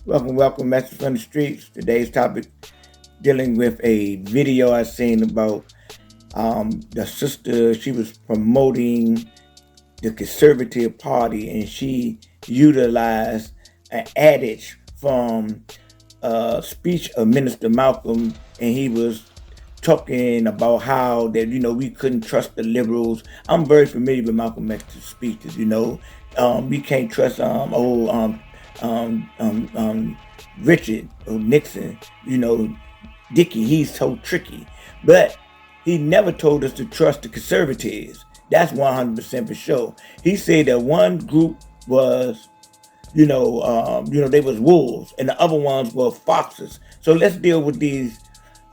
Welcome, message from the streets. Today's topic dealing with a video I seen about the sister. She was promoting the Conservative Party, and she utilized an adage from a speech of Minister Malcolm, and he was talking about how that we couldn't trust the liberals. I'm very familiar with Malcolm X's speeches. We can't trust um, um, um, Richard or Nixon. Dickie, he's so tricky, but he never told us to trust the conservatives. That's 100% for sure. He said that one group was they was wolves, and the other ones were foxes. So let's deal with these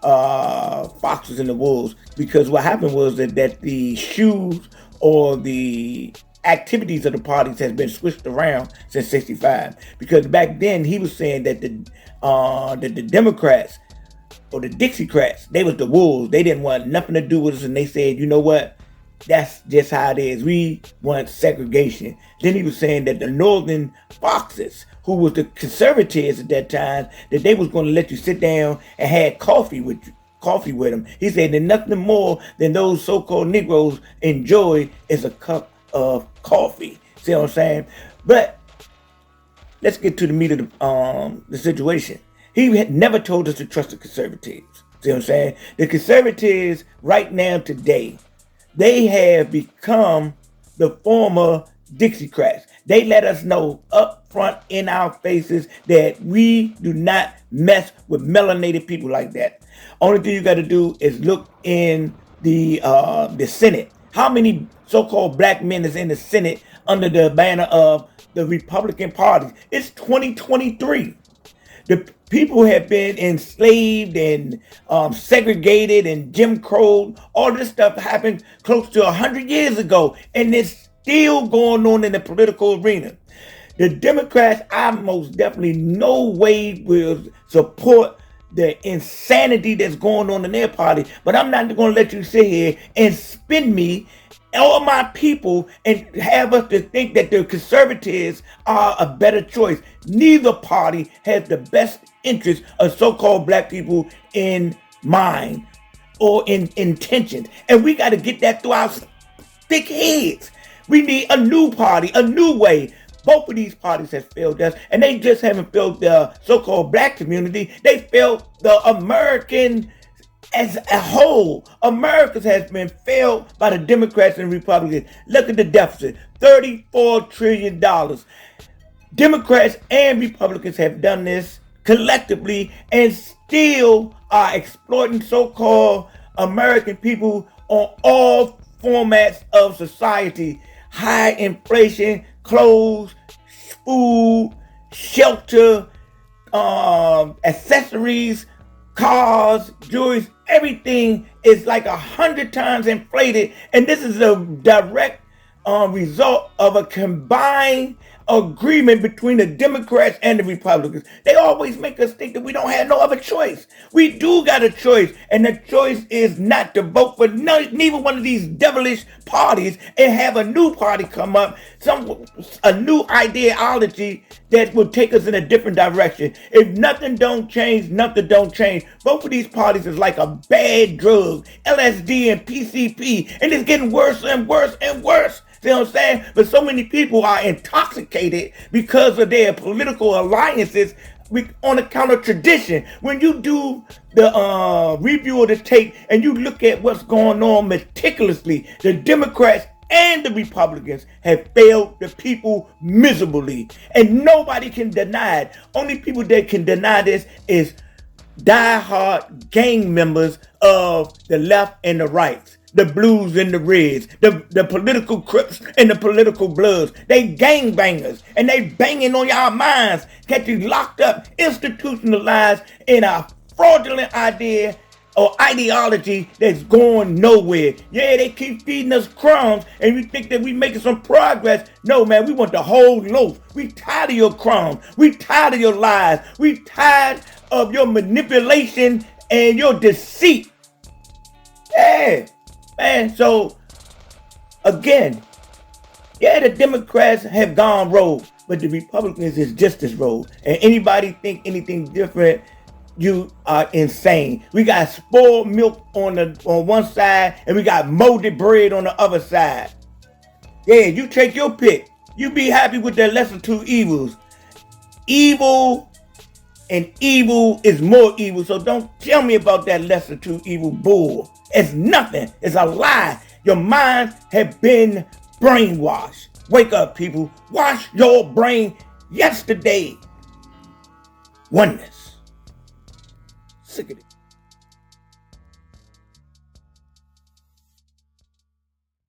foxes and the wolves, because what happened was that the shoes or the activities of the parties has been switched around since '65. Because back then he was saying that the Democrats or the Dixiecrats, they was the wolves. They didn't want nothing to do with us, and they said, you know what? That's just how it is. We want segregation. Then he was saying that the Northern Foxes, who was the conservatives at that time, that they was going to let you sit down and have coffee with them. He said that nothing more than those so-called Negroes enjoy is a cup of coffee. See what I'm saying? But let's get to the meat of the situation. He had never told us to trust the conservatives. See what I'm saying? The conservatives right now today, they have become the former Dixiecrats. They let us know up front in our faces that we do not mess with melanated people like that. Only thing you got to do is look in the Senate. How many so-called black men is in the Senate under the banner of the Republican Party? It's 2023. The people have been enslaved and segregated and Jim Crow. All this stuff happened close to 100 years ago, and it's still going on in the political arena. The Democrats, I most definitely no way will support the insanity that's going on in their party, but I'm not going to let you sit here and spin me all my people and have us to think that the conservatives are a better choice. Neither party has the best interest of so-called black people in mind or in intentions. And we got to get that through our thick heads. We need a new party, a new way. Both of these parties have failed us, and they just haven't failed the so-called black community. They failed the American as a whole. America has been failed by the Democrats and Republicans. Look at the deficit, $34 trillion. Democrats and Republicans have done this collectively and still are exploiting so-called American people on all formats of society. High inflation, clothes, food, shelter, accessories, cars, jewelry, everything is like 100 times inflated. And this is a direct result of a combined agreement between the Democrats and the Republicans. They always make us think that we don't have no other choice. We do got a choice, and the choice is not to vote for neither one of these devilish parties and have a new party come up, a new ideology that will take us in a different direction. If nothing don't change, nothing don't change. Both of these parties is like a bad drug, LSD and PCP, and it's getting worse and worse and worse. See what I'm saying? But so many people are intoxicated because of their political alliances on account of tradition. When you do the review of the tape and you look at what's going on meticulously, the Democrats and the Republicans have failed the people miserably. And nobody can deny it. Only people that can deny this is diehard gang members of the left and the right, the blues and the reds, the political crips and the political bloods. They gang bangers, and they banging on y'all minds, get you locked up, institutionalized in a fraudulent idea or ideology that's going nowhere. Yeah, they keep feeding us crumbs and we think that we making some progress. No, man, we want the whole loaf. We tired of your crumbs. We tired of your lies. We tired of your manipulation and your deceit. Yeah, man. So again, yeah, the Democrats have gone rogue, but the Republicans is just as rogue. And anybody think anything different, you are insane. We got spoiled milk on one side, and we got molded bread on the other side. Yeah, you take your pick. You be happy with the lesser two evils. Evil and evil is more evil. So don't tell me about that lesser two evil bull. It's nothing. It's a lie. Your minds have been brainwashed. Wake up, people. Wash your brain yesterday. Oneness. Sick of it.